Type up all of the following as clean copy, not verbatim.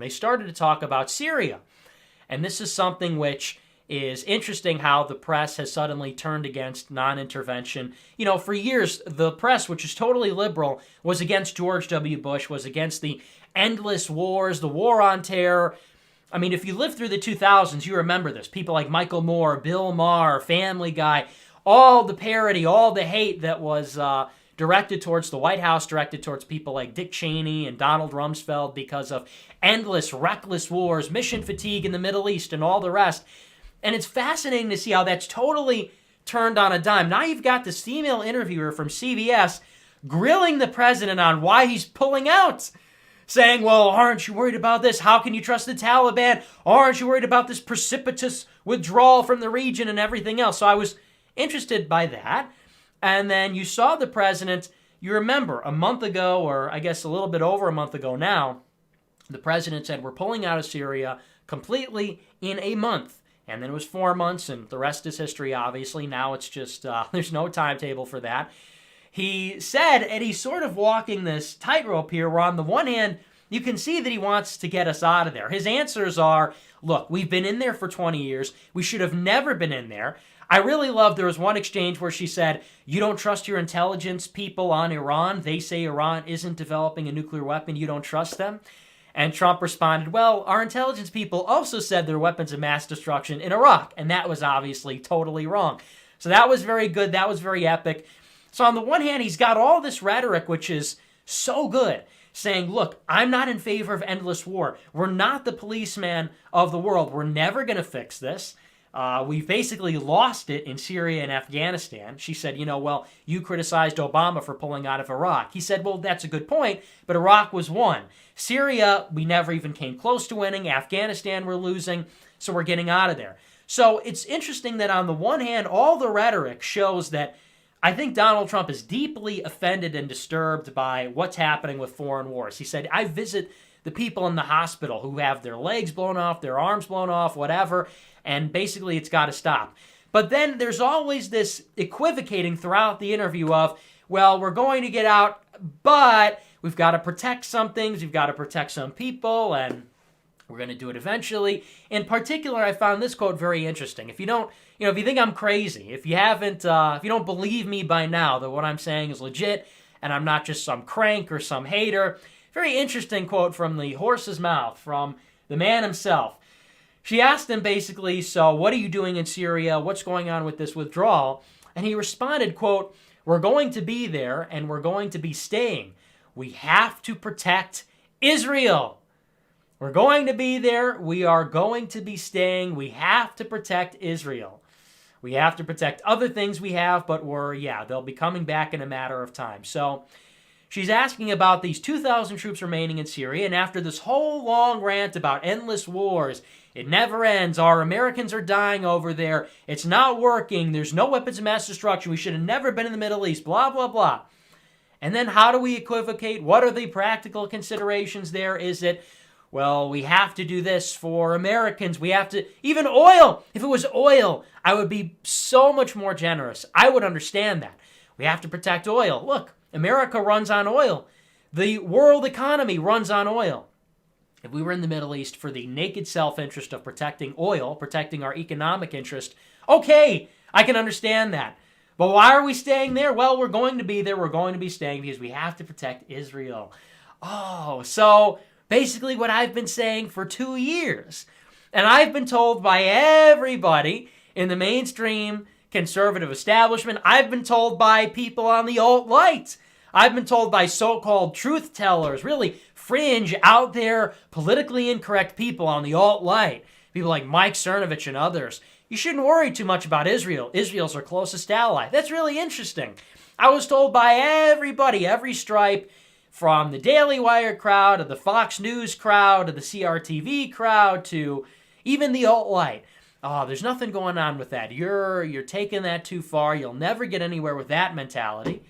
They started to talk about Syria. And this is something which is interesting, how the press has suddenly turned against non-intervention. You know, for years, the press, which is totally liberal, was against George W. Bush, was against the endless wars, the war on terror. I mean, if you lived through the 2000s, you remember this. People like Michael Moore, Bill Maher, Family Guy, all the parody, all the hate that was directed towards the White House, directed towards people like Dick Cheney and Donald Rumsfeld because of endless, reckless wars, mission fatigue in the Middle East, and all the rest. And it's fascinating to see how that's totally turned on a dime. Now you've got this female interviewer from CBS grilling the president on why he's pulling out, saying, well, aren't you worried about this? How can you trust the Taliban? Aren't you worried about this precipitous withdrawal from the region and everything else? So I was interested by that. And then you saw the president, you remember a month ago, or I guess a little bit over a month ago now, the president said, we're pulling out of Syria completely in a month. And then it was 4 months, and the rest is history, obviously. Now it's just, there's no timetable for that. He said, and he's sort of walking this tightrope here, where on the one hand, you can see that he wants to get us out of there. His answers are, look, we've been in there for 20 years. We should have never been in there. I really love, there was one exchange where she said, you don't trust your intelligence people on Iran. They say Iran isn't developing a nuclear weapon. You don't trust them. And Trump responded, well, our intelligence people also said there are weapons of mass destruction in Iraq. And that was obviously totally wrong. So that was very good. That was very epic. So on the one hand, he's got all this rhetoric, which is so good, saying, look, I'm not in favor of endless war. We're not the policeman of the world. We're never going to fix this. We've basically lost it in Syria and Afghanistan. She said, you know, well, you criticized Obama for pulling out of Iraq. He said, well, that's a good point, but Iraq was won. Syria, we never even came close to winning. Afghanistan, we're losing, so we're getting out of there. So it's interesting that on the one hand, all the rhetoric shows that I think Donald Trump is deeply offended and disturbed by what's happening with foreign wars. He said, I visit the people in the hospital who have their legs blown off, their arms blown off, whatever, and basically it's got to stop. But then there's always this equivocating throughout the interview of, well, we're going to get out, but we've got to protect some things, we've got to protect some people, and we're going to do it eventually. In particular, I found this quote very interesting. If you don't, if you think I'm crazy, if you don't believe me by now that what I'm saying is legit, and I'm not just some crank or some hater, very interesting quote from the horse's mouth, from the man himself. She asked him basically, so what are you doing in Syria? What's going on with this withdrawal? And he responded, quote, we're going to be there and we're going to be staying. We have to protect Israel. We're going to be there. We are going to be staying. We have to protect Israel. We have to protect other things we have, but they'll be coming back in a matter of time. So she's asking about these 2,000 troops remaining in Syria, and after this whole long rant about endless wars, it never ends, our Americans are dying over there, it's not working, there's no weapons of mass destruction, we should have never been in the Middle East, blah, blah, blah. And then how do we equivocate? What are the practical considerations there? Is it, well, we have to do this for Americans, we have to, even oil, if it was oil, I would be so much more generous. I would understand that. We have to protect oil. Look, America runs on oil. The world economy runs on oil. If we were in the Middle East for the naked self-interest of protecting oil, protecting our economic interest, okay, I can understand that. But why are we staying there? Well, we're going to be there. We're going to be staying because we have to protect Israel. Oh, so basically what I've been saying for 2 years. And I've been told by everybody in the mainstream conservative establishment. I've been told by people on the alt-right. I've been told by so-called truth tellers, really fringe, out there, politically incorrect people on the alt-right, people like Mike Cernovich and others. You shouldn't worry too much about Israel. Israel's our closest ally. That's really interesting. I was told by everybody, every stripe, from the Daily Wire crowd, to the Fox News crowd, to the CRTV crowd, to even the alt-right. Oh, there's nothing going on with that. You're taking that too far. You'll never get anywhere with that mentality.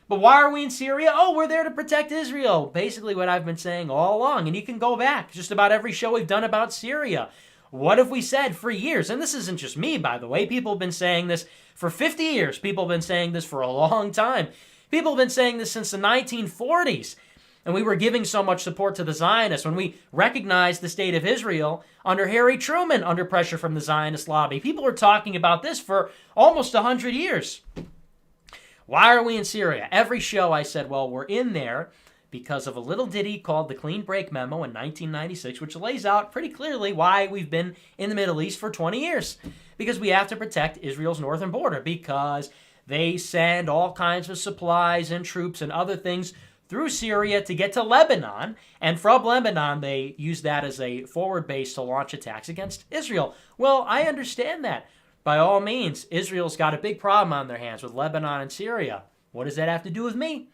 But why are we in Syria? Oh, we're there to protect Israel. Basically what I've been saying all along. And you can go back just about every show we've done about Syria. What have we said for years? And this isn't just me, by the way. People have been saying this for 50 years. People have been saying this for a long time. People have been saying this since the 1940s. and we were giving so much support to the Zionists, when we recognized the state of Israel under Harry Truman, under pressure from the Zionist lobby. People are talking about this for almost 100 years. Why are we in Syria? Every show I said, well, we're in there because of a little ditty called the Clean Break Memo in 1996, which lays out pretty clearly why we've been in the Middle East for 20 years. Because we have to protect Israel's northern border, because they send all kinds of supplies and troops and other things through Syria to get to Lebanon, and from Lebanon they use that as a forward base to launch attacks against Israel. Well, I understand that. By all means, Israel's got a big problem on their hands with Lebanon and Syria. What does that have to do with me?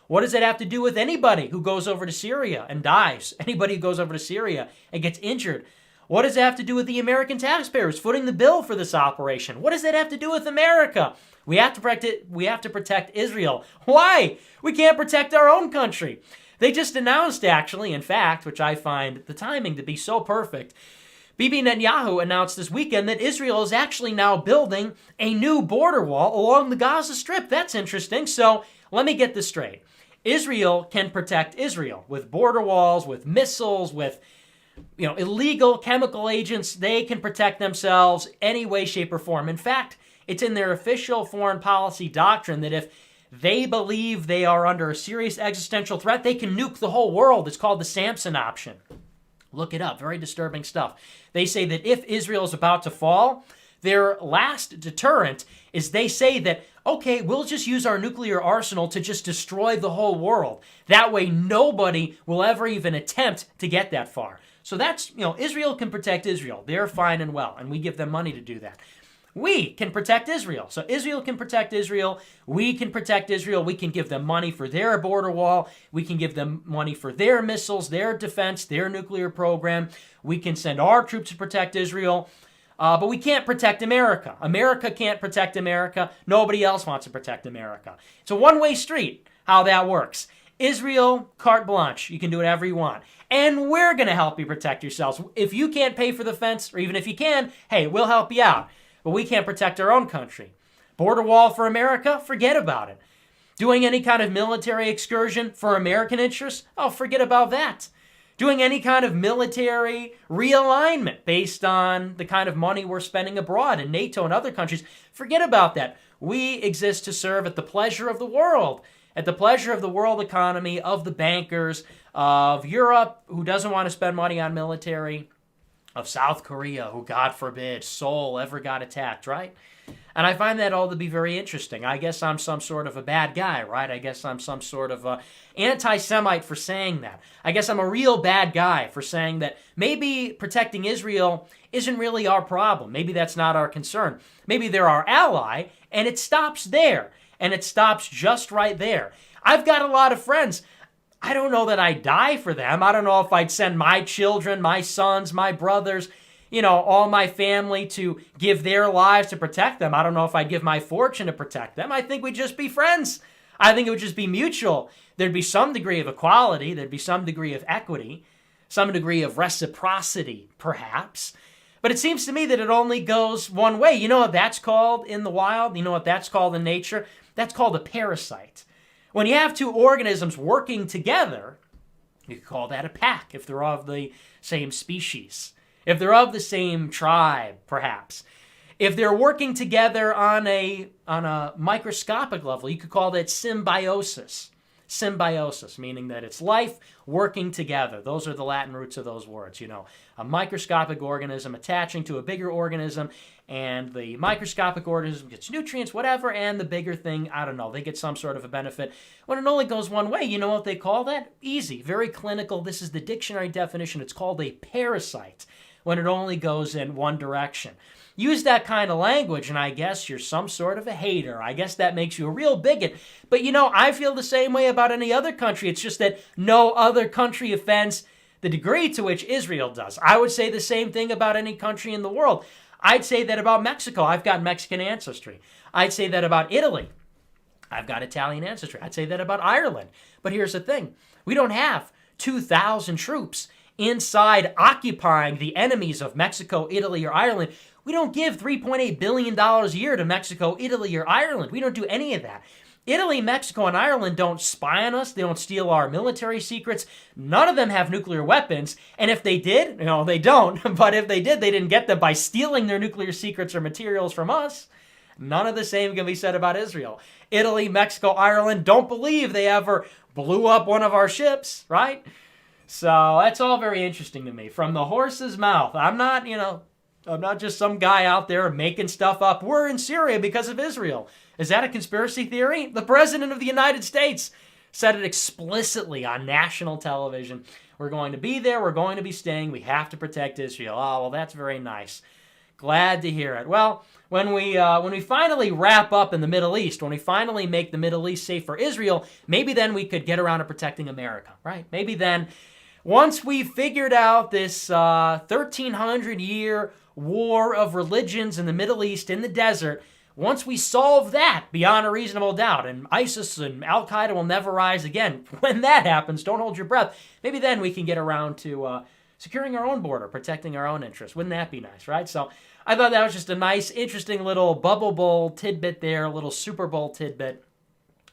What does that have to do with anybody who goes over to Syria and dies? Anybody who goes over to Syria and gets injured? What does that have to do with the American taxpayers footing the bill for this operation? What does that have to do with America? We have to protect Israel. Why? We can't protect our own country. They just announced, actually, in fact, which I find the timing to be so perfect, Bibi Netanyahu announced this weekend that Israel is actually now building a new border wall along the Gaza Strip. That's interesting. So let me get this straight. Israel can protect Israel with border walls, with missiles, with illegal chemical agents. They can protect themselves any way, shape, or form. In fact, it's in their official foreign policy doctrine that if they believe they are under a serious existential threat, they can nuke the whole world. It's called the Samson option. Look it up. Very disturbing stuff. They say that if Israel is about to fall, their last deterrent is they say that, okay, we'll just use our nuclear arsenal to just destroy the whole world. That way, nobody will ever even attempt to get that far. So that's, Israel can protect Israel. They're fine and well, and we give them money to do that. We can protect Israel. So Israel can protect Israel. We can protect Israel. We can give them money for their border wall. We can give them money for their missiles, their defense, their nuclear program. We can send our troops to protect Israel. But we can't protect America. America can't protect America. Nobody else wants to protect America. It's a one-way street, how that works. Israel, carte blanche. You can do whatever you want. And we're going to help you protect yourselves. If you can't pay for the fence, or even if you can, hey, we'll help you out. But we can't protect our own country. Border wall for America? Forget about it. Doing any kind of military excursion for American interests? Oh, forget about that. Doing any kind of military realignment based on the kind of money we're spending abroad in NATO and other countries? Forget about that. We exist to serve at the pleasure of the world, at the pleasure of the world economy, of the bankers, of Europe, who doesn't want to spend money on military, of South Korea, who, God forbid, Seoul ever got attacked, right? And I find that all to be very interesting. I guess I'm some sort of a bad guy, right? I guess I'm some sort of a anti-Semite for saying that. I guess I'm a real bad guy for saying that maybe protecting Israel isn't really our problem. Maybe that's not our concern. Maybe they're our ally, and it stops there. And it stops just right there. I've got a lot of friends. I don't know that I'd die for them. I don't know if I'd send my children, my sons, my brothers, all my family to give their lives to protect them. I don't know if I'd give my fortune to protect them. I think we'd just be friends. I think it would just be mutual. There'd be some degree of equality. There'd be some degree of equity, some degree of reciprocity, perhaps. But it seems to me that it only goes one way. You know what that's called in the wild? You know what that's called in nature? That's called a parasite. When you have two organisms working together, you could call that a pack if they're of the same species. If they're of the same tribe, perhaps. If they're working together on a microscopic level, you could call that symbiosis. Symbiosis, meaning that it's life working together. Those are the Latin roots of those words, A microscopic organism attaching to a bigger organism, and the microscopic organism gets nutrients, whatever, and the bigger thing, I don't know, they get some sort of a benefit. When it only goes one way, you know what they call that? Easy, very clinical. This is the dictionary definition. It's called a parasite when it only goes in one direction. Use that kind of language, and I guess you're some sort of a hater. I guess that makes you a real bigot. But I feel the same way about any other country. It's just that no other country offends the degree to which Israel does. I would say the same thing about any country in the world. I'd say that about Mexico. I've got Mexican ancestry. I'd say that about Italy. I've got Italian ancestry. I'd say that about Ireland. But here's the thing. We don't have 2,000 troops inside occupying the enemies of Mexico, Italy, or Ireland. We don't give $3.8 billion a year to Mexico, Italy, or Ireland. We don't do any of that. Italy, Mexico, and Ireland don't spy on us. They don't steal our military secrets. None of them have nuclear weapons. And if they did, they don't. But if they did, they didn't get them by stealing their nuclear secrets or materials from us. None of the same can be said about Israel. Italy, Mexico, Ireland don't believe they ever blew up one of our ships, right? So that's all very interesting to me. From the horse's mouth. I'm not just some guy out there making stuff up. We're in Syria because of Israel. Is that a conspiracy theory? The President of the United States said it explicitly on national television. We're going to be there. We're going to be staying. We have to protect Israel. Oh, well, that's very nice. Glad to hear it. Well, when we finally wrap up in the Middle East, when we finally make the Middle East safe for Israel, maybe then we could get around to protecting America, right? Maybe then, once we figured out this 1,300-year war of religions in the Middle East, in the desert, once we solve that beyond a reasonable doubt, and ISIS and Al-Qaeda will never rise again, when that happens, don't hold your breath, maybe then we can get around to securing our own border, protecting our own interests. Wouldn't that be nice, right? So I thought that was just a nice, interesting little Bubble Bowl tidbit there, a little Super Bowl tidbit.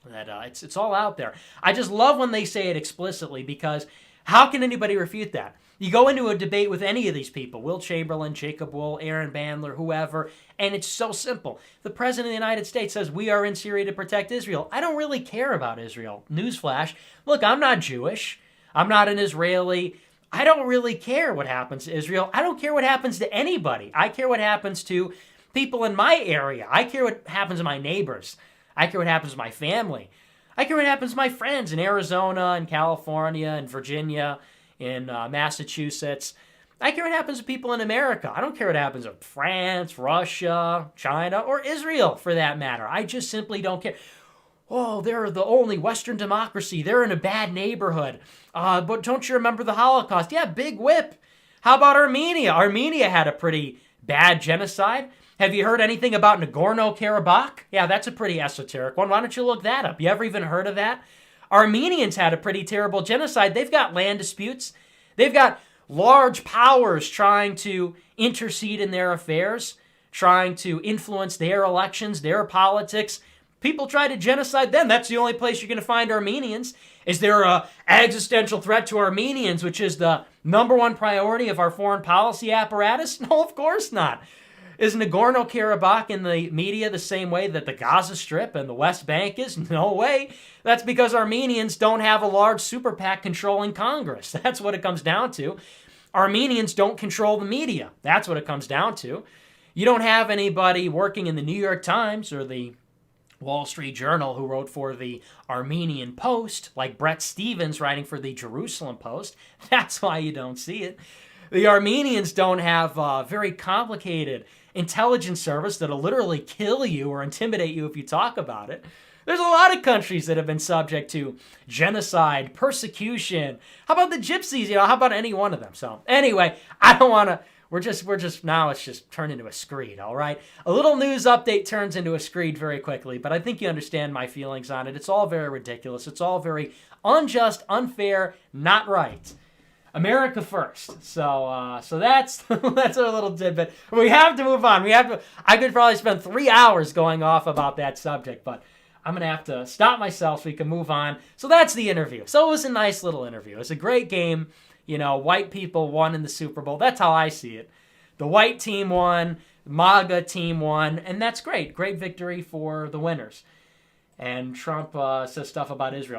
That it's all out there. I just love when they say it explicitly, because how can anybody refute that? You go into a debate with any of these people, Will Chamberlain, Jacob Wool, Aaron Bandler, whoever, and it's so simple. The President of the United States says we are in Syria to protect Israel. I don't really care about Israel. Newsflash. Look, I'm not Jewish. I'm not an Israeli. I don't really care what happens to Israel. I don't care what happens to anybody. I care what happens to people in my area. I care what happens to my neighbors. I care what happens to my family. I care what happens to my friends in Arizona and California and Virginia, in Massachusetts. I care what happens to people in America. I don't care what happens to France, Russia, China, or Israel, for that matter. I just simply don't care. Oh, they're the only Western democracy. They're in a bad neighborhood. But don't you remember the Holocaust? Yeah, big whip. How about Armenia? Armenia had a pretty bad genocide. Have you heard anything about Nagorno-Karabakh? Yeah, that's a pretty esoteric one. Why don't you look that up? You ever even heard of that? Armenians had a pretty terrible genocide. They've got land disputes. They've got large powers trying to intercede in their affairs, trying to influence their elections, their politics. People try to genocide them. That's the only place you're going to find Armenians. Is there an existential threat to Armenians, which is the number one priority of our foreign policy apparatus? No, of course not. Is Nagorno-Karabakh in the media the same way that the Gaza Strip and the West Bank is? No way. That's because Armenians don't have a large super PAC controlling Congress. That's what it comes down to. Armenians don't control the media. That's what it comes down to. You don't have anybody working in the New York Times or the Wall Street Journal who wrote for the Armenian Post, like Bret Stephens writing for the Jerusalem Post. That's why you don't see it. The Armenians don't have a very complicated intelligence service that'll literally kill you or intimidate you if you talk about it. There's a lot of countries that have been subject to genocide, persecution. How about the gypsies? How about any one of them? So anyway, I don't want to, we're just now it's just turned into a screed, all right? A little news update turns into a screed very quickly, but I think you understand my feelings on it. It's all very ridiculous. It's all very unjust, unfair, not right. America first. So that's that's our little tidbit. We have to move on. I could probably spend 3 hours going off about that subject, but I'm going to have to stop myself so we can move on. So that's the interview. So it was a nice little interview. It was a great game. White people won in the Super Bowl. That's how I see it. The white team won, MAGA team won, and that's great. Great victory for the winners. And Trump says stuff about Israel.